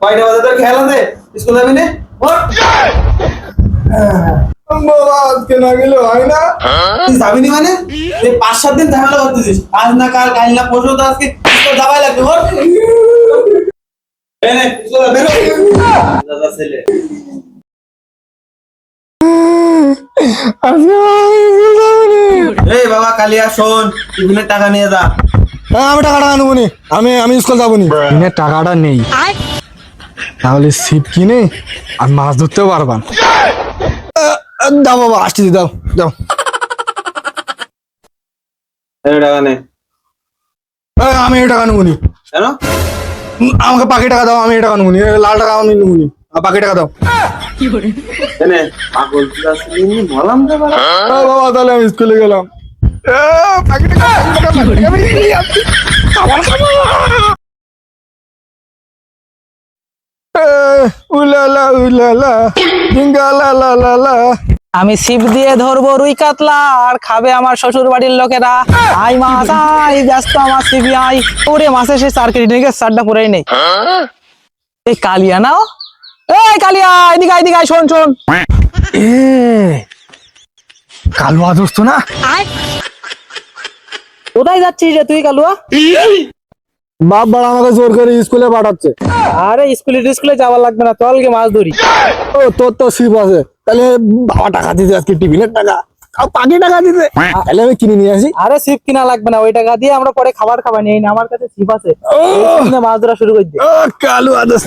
কয়টা বাজে তোর খেয়াল আছে? স্কুল যাবি না? বাবা আজকে না গেলে হয় না। তুই যাবি নি মানে? তুই 5-7 দিন ঝামেলা করতেছিস। আজ না কাল, কাল না পরশু, তো আজকে স্কুল যাবাই লাগবে। ওর এই নে স্কুল বেরো। দাদা ছেলে এই বাবা কালিয়া শোন, টিফিনের টাকা নিয়ে যা। আমি টাকাটা আনবো নি, আমি স্কুল যাবো নি। টাকাটা নেই, তাহলে ছিপ কিনে আর মাছ ধরতেও পারবান। দাও বাবা, আসছি, দাও দাও। টাকা নে। আমি এই টাকা নেবো নি। কেন? আমাকে বাকি টাকা দাও, আমি এই টাকা নেবো নি। লাল টাকা আমি নেবো নি, বাকি টাকা দাও। এনে পাগল তুই বললাম তো বাবা। বাবা তাহলে আমি স্কুলে গেলাম। বাকি টাকা, উলালা উলালা ডিঙ্গালা লা লা লা। আমি ছিপ দিয়ে ধরবো রুই কাতলা, আর খাবে আমার শ্বশুর বাড়ির লোকেরা। আই মাছ আই, ব্যস্ত আমার ছিপি আই। ওরে মাছের সে 4 কেজি নিয়ে চারটা পুরাই নেই। এই কালিয়া নাও, এই কালিয়া এদিকে এদিকে আয়, শোন শোন। এ কালুয়া দোস্ত না? কোথায় যাচ্ছিস রে তুই কালুয়া? বাপ বাড়া আমাকে জোর করে স্কুলে পাঠাচ্ছে। আরে স্কুলে যাওয়ার লাগবে না, চল গে মাছ ধরি। ও তোর তো ছিপ আছে, তাহলে বাবা টাকা দিতে আজকে টিফিনের টাকা, আর বাকি টাকা দিতে তাহলে আমি কিনে নিয়ে আসি। আরে ছিপ কিনা লাগবে না, ওই টাকা দিয়ে আমরা পরে খাবার খাবার নিয়ে না, আমার কাছে ছিপ আছে। মাছ ধরা শুরু করে দে। ও কালুয়া দোস্ত।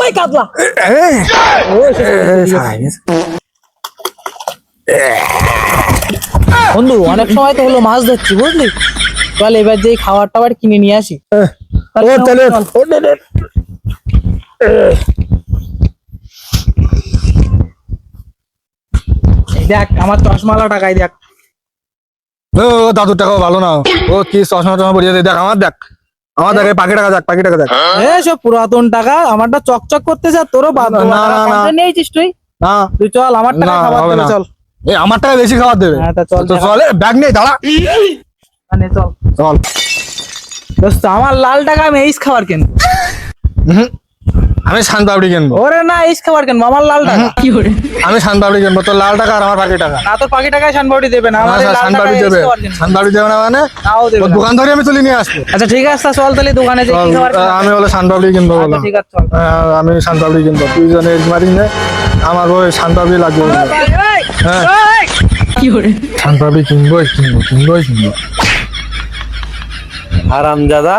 ওই কাতলা, বন্ধু অনেক সময় তো হলো মাছ ধরছি বুঝলি। চল এবার যে খাবার টাবার কিনে নিয়ে আসি। দেখ আমার চশমালা টাকাই দেখ। ও দাদুর টাকাও ভালো না, ও কি চশমা টশমা পরিয়ে দেখ। আমার দেখ, আমার দেখ, পাখি টাকা দেখ, পাখি টাকা দেখ। সব পুরাতন টাকা, আমারটা চকচক করতেছে, আর তোরও বাদ নিয়েছিস তুই। না তুই চল আমার টাকা খাবার হবে দেবে, না। চল। এই আমার টাকা বেশি খাবার দেবে। হ্যাঁ তা চল চল, ব্যাগ নেই, দাঁড়া। মানে চল চল। দোস্ত আমার লাল টাকা আমি এইস খাবার কিনবো। আমি শানপাপড়ি কিনবো। ওরে না এইস খাবার কিনবো, আমার লাল টাকা। আমি শানপাপড়ি কিনবো, তোর লাল টাকা আর আমার পাখি টাকা। না তোর পাখি টাকায় শানবাড়ি দেবে না, আমার লাল টাকা শানপাপড়ি দেবে, শানপাপড়ি দেবে না মানে নাও দেবে ওর না। দোকান ধরে আমি তুলে নিয়ে আসবো। আচ্ছা ঠিক আছে, চল তাহলে দোকানে যাই কি খাবার কিনবো। আমি বলে শানপাপড়ি কিনবো বললাম। আচ্ছা, ঠিক আছে চল। আমি শানপাপড়ি কিনবো, তুই জানে মারিস না, আমার ওই শানপাপড়ি লাগবে। হ্যাঁ শানপাপড়ি কিনবোই কিনবো। হারামজাদা